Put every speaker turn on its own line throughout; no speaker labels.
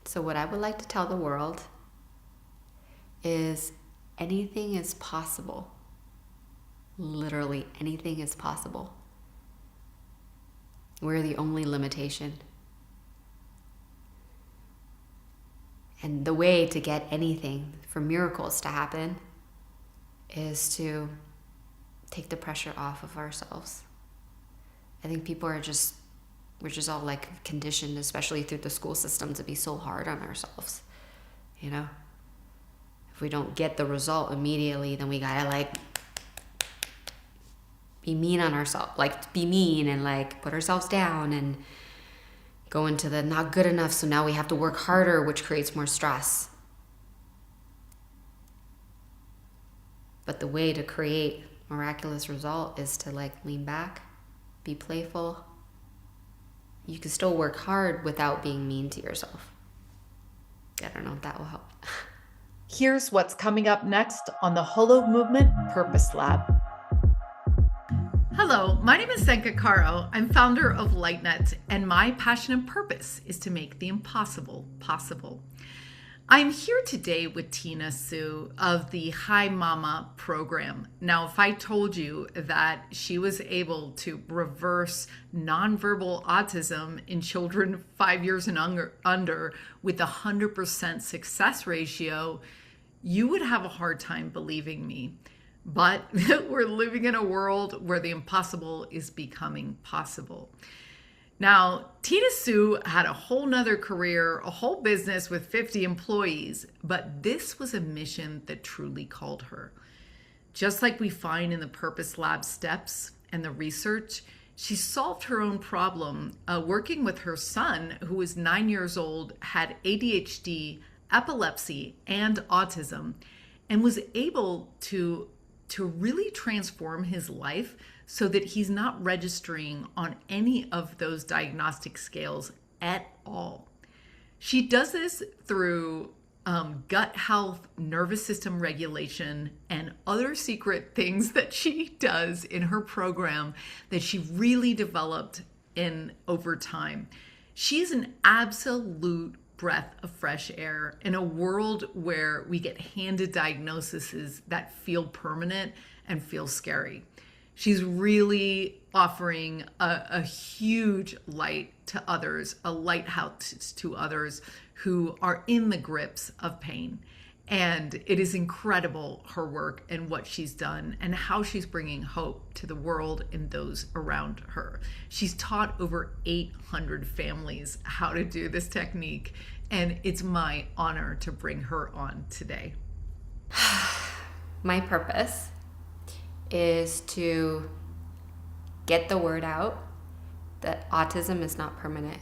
So what I would like to tell the world is anything is possible. Literally anything is possible. We're the only limitation. And the way to get anything, for miracles to happen, is to take the pressure off of ourselves. I think we're just all like conditioned, especially through the school system, to be so hard on ourselves. You know? If we don't get the result immediately, then we gotta like be mean on ourselves, like be mean and like put ourselves down and go into the not good enough, so now we have to work harder, which creates more stress. But the way to create miraculous result is to like lean back, be playful. You can still work hard without being mean to yourself. I don't know if that will help.
Here's what's coming up next on the Holo Movement Purpose Lab.
Hello, my name is Zenka. I'm founder of LightNet, and my passion and purpose is to make the impossible possible. I'm here today with Tina Sue of the Hi Mama program. Now, if I told you that she was able to reverse nonverbal autism in children 5 years and under with a 100% success ratio, you would have a hard time believing me. But we're living in a world where the impossible is becoming possible. Now, Tina Sue had a whole nother career, a whole business with 50 employees, but this was a mission that truly called her. Just like we find in the Purpose Lab steps and the research, she solved her own problem working with her son, who was 9 years old, had ADHD, epilepsy, and autism, and was able to really transform his life so that he's not registering on any of those diagnostic scales at all. She does this through gut health, nervous system regulation, and other secret things that she does in her program that she really developed over time. She's an absolute breath of fresh air in a world where we get handed diagnoses that feel permanent and feel scary. She's really offering a huge light to others, a lighthouse to others who are in the grips of pain. And it is incredible, her work and what she's done and how she's bringing hope to the world and those around her. She's taught over 800 families how to do this technique, and it's my honor to bring her on today.
My purpose is to get the word out that autism is not permanent.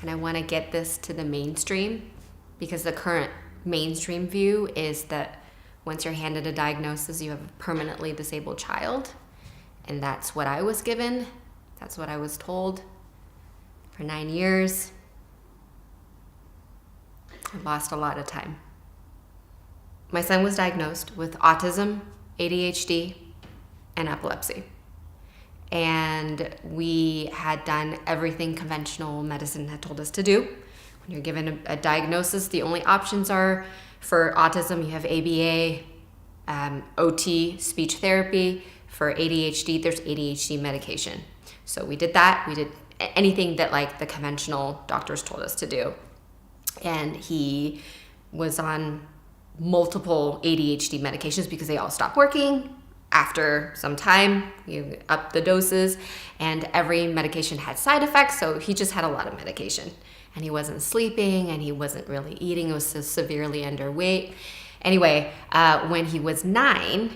And I want to get this to the mainstream, because the current mainstream view is that once you're handed a diagnosis, you have a permanently disabled child. And that's what I was given. That's what I was told for 9 years. I lost a lot of time. My son was diagnosed with autism, ADHD, and epilepsy. And we had done everything conventional medicine had told us to do. When you're given a diagnosis, the only options are for autism, you have ABA, OT, speech therapy. For ADHD, there's ADHD medication. So we did that. We did anything that like the conventional doctors told us to do. And he was on multiple ADHD medications because they all stopped working. After some time, you up the doses, and every medication had side effects, so he just had a lot of medication. And he wasn't sleeping, and he wasn't really eating. He was so severely underweight. Anyway, when he was 9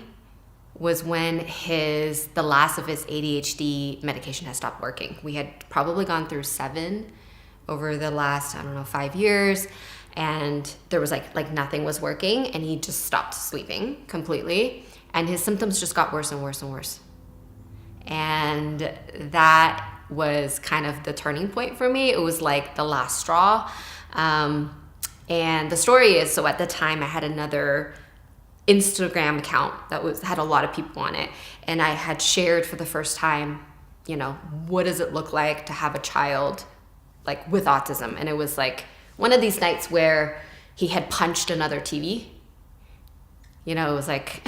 was when the last of his ADHD medication had stopped working. We had probably gone through 7 over the last, 5 years, and there was like nothing was working, and he just stopped sleeping completely. And his symptoms just got worse and worse and worse. And that was kind of the turning point for me. It was like the last straw. And the story is, so at the time I had another Instagram account that had a lot of people on it. And I had shared for the first time, what does it look like to have a child like with autism. And it was like one of these nights where he had punched another TV. You know, it was like,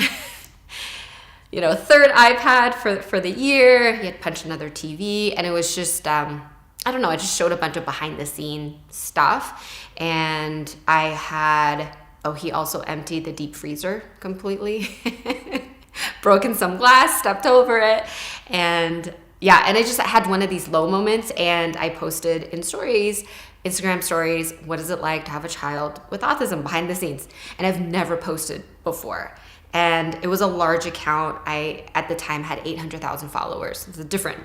you know, third iPad for the year. He had punched another TV, and it was just, I don't know, I just showed a bunch of behind the scene stuff. And he also emptied the deep freezer completely, broken some glass, stepped over it. And yeah, and I just had one of these low moments, and I posted in Instagram stories, what is it like to have a child with autism behind the scenes? And I've never posted before. And it was a large account. I, at the time, had 800,000 followers. It's a different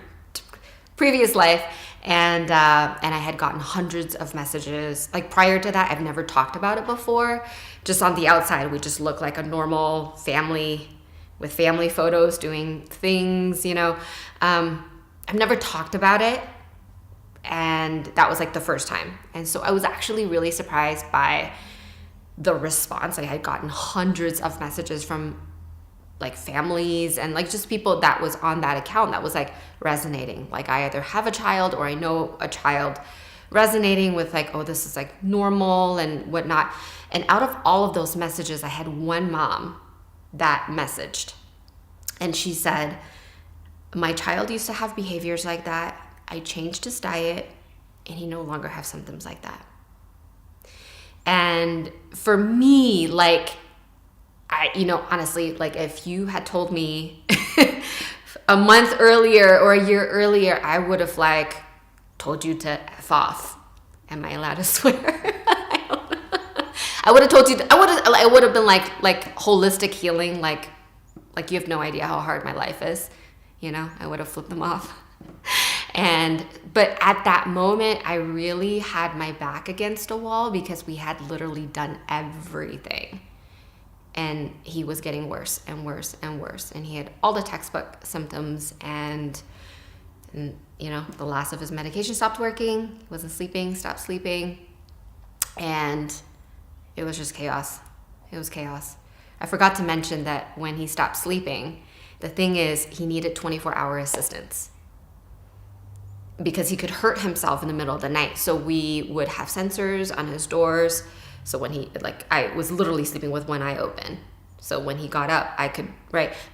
previous life. And I had gotten hundreds of messages. Like prior to that, I've never talked about it before. Just on the outside, we just look like a normal family with family photos doing things, you know. I've never talked about it. And that was like the first time. And so I was actually really surprised by the response. I had gotten hundreds of messages from like families and like just people that was on that account that was like resonating. Like I either have a child or I know a child, resonating with like, oh, this is like normal and whatnot. And out of all of those messages, I had one mom that messaged. And she said, my child used to have behaviors like that. I changed his diet and he no longer has symptoms like that. And for me, like, honestly, like if you had told me a month earlier or a year earlier, I would have like told you to F off. Am I allowed to swear? I would have told you, I would have been like holistic healing. Like you have no idea how hard my life is. You know, I would have flipped them off. But at that moment, I really had my back against a wall because we had literally done everything. And he was getting worse and worse and worse. And he had all the textbook symptoms and you know, the last of his medication stopped working. He wasn't sleeping, stopped sleeping. And it was just chaos. It was chaos. I forgot to mention that when he stopped sleeping, the thing is he needed 24-hour assistance, because he could hurt himself in the middle of the night. So we would have sensors on his doors. So when I was literally sleeping with one eye open. So when he got up, I could,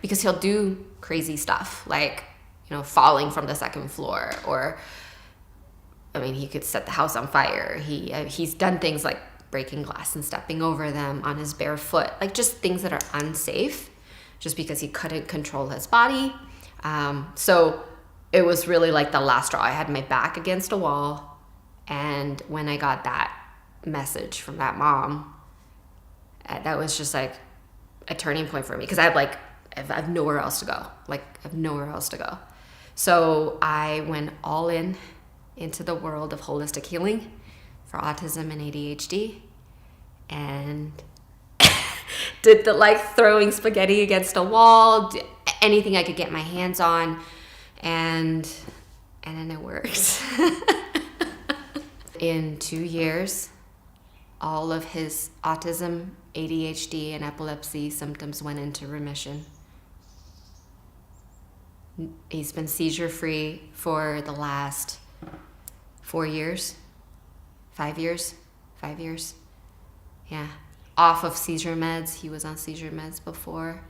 because he'll do crazy stuff, like, you know, falling from the second floor, or, I mean, he could set the house on fire. He's done things like breaking glass and stepping over them on his bare foot, like just things that are unsafe, just because he couldn't control his body. So it was really like the last straw. I had my back against a wall. And when I got that message from that mom, that was just like a turning point for me, because I have nowhere else to go. Like, I have nowhere else to go. So I went all into the world of holistic healing for autism and ADHD, and did the like throwing spaghetti against a wall, anything I could get my hands on. And then it worked. In 2 years, all of his autism, ADHD, and epilepsy symptoms went into remission. He's been seizure-free for the last 4 years, 5 years, 5 years. Yeah, off of seizure meds. He was on seizure meds before.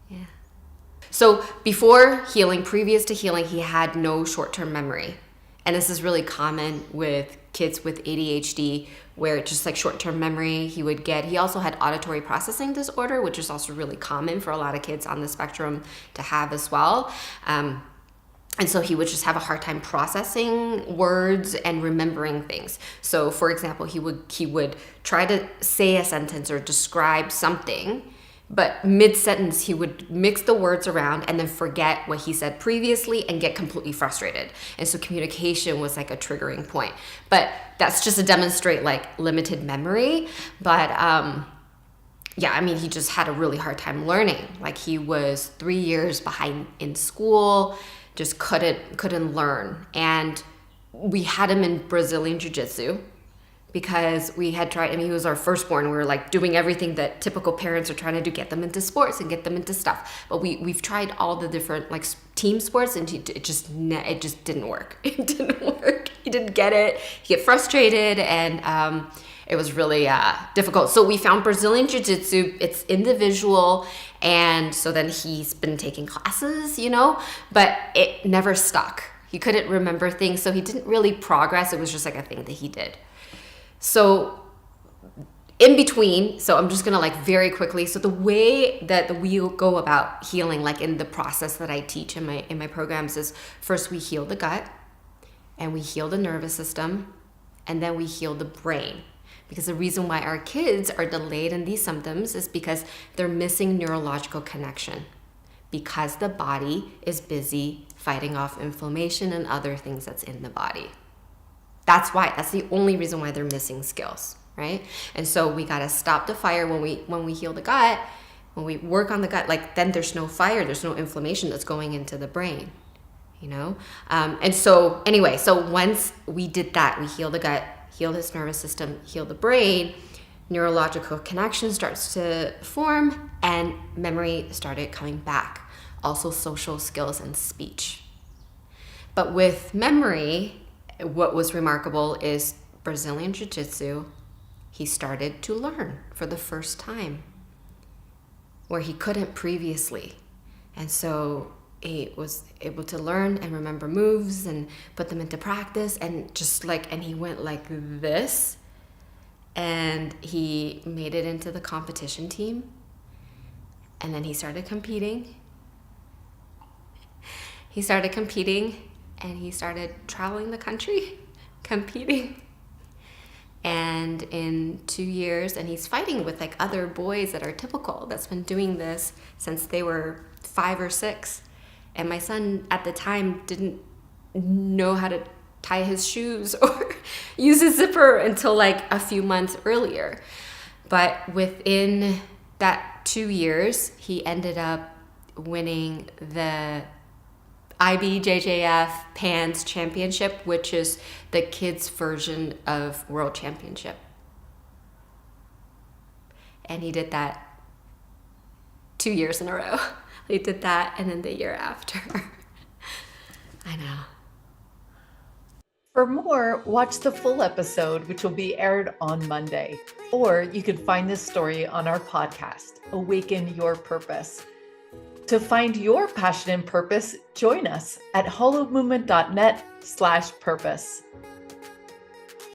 Yeah. So previous to healing, he had no short-term memory. And this is really common with kids with ADHD, where it's just like short-term memory he also had auditory processing disorder, which is also really common for a lot of kids on the spectrum to have as well. And so he would just have a hard time processing words and remembering things. So for example, he would try to say a sentence or describe something, but mid-sentence, he would mix the words around and then forget what he said previously and get completely frustrated. And so communication was like a triggering point. But that's just to demonstrate like limited memory. But yeah, I mean, he just had a really hard time learning. Like, he was 3 years behind in school, just couldn't learn. And we had him in Brazilian Jiu Jitsu. because we had tried, I mean, he was our firstborn. We were like doing everything that typical parents are trying to do, get them into sports and get them into stuff. But we've tried all the different like team sports, and it just didn't work. It didn't work. He didn't get it. He get frustrated, and it was really difficult. So we found Brazilian Jiu Jitsu. It's individual. And so then he's been taking classes, but it never stuck. He couldn't remember things. So he didn't really progress. It was just like a thing that he did. So in between, so I'm just going to like very quickly. So the way that we go about healing, like in the process that I teach in my programs, is first we heal the gut, and we heal the nervous system, and then we heal the brain. Because the reason why our kids are delayed in these symptoms is because they're missing neurological connection, because the body is busy fighting off inflammation and other things that's in the body. That's why. That's the only reason why they're missing skills, right? And so we got to stop the fire when we heal the gut, when we work on the gut, like then there's no fire, there's no inflammation that's going into the brain, And so anyway, so once we did that, we heal the gut, heal his nervous system, heal the brain, neurological connection starts to form, and memory started coming back. Also social skills and speech. But with memory, what was remarkable is Brazilian Jiu Jitsu, he started to learn for the first time where he couldn't previously. And so he was able to learn and remember moves and put them into practice, and and he went like this, and he made it into the competition team, and then he started competing. And he started traveling the country, competing. And in 2 years, and he's fighting with like other boys that are typical, that's been doing this since they were 5 or 6. And my son at the time didn't know how to tie his shoes or use a zipper until like a few months earlier. But within that 2 years, he ended up winning the IBJJF PANS Championship, which is the kids' version of World Championship. And he did that 2 years in a row. He did that, and then the year after. I know.
For more, watch the full episode, which will be aired on Monday. Or you can find this story on our podcast, Awaken Your Purpose. To find your passion and purpose, join us at holomovement.net/purpose.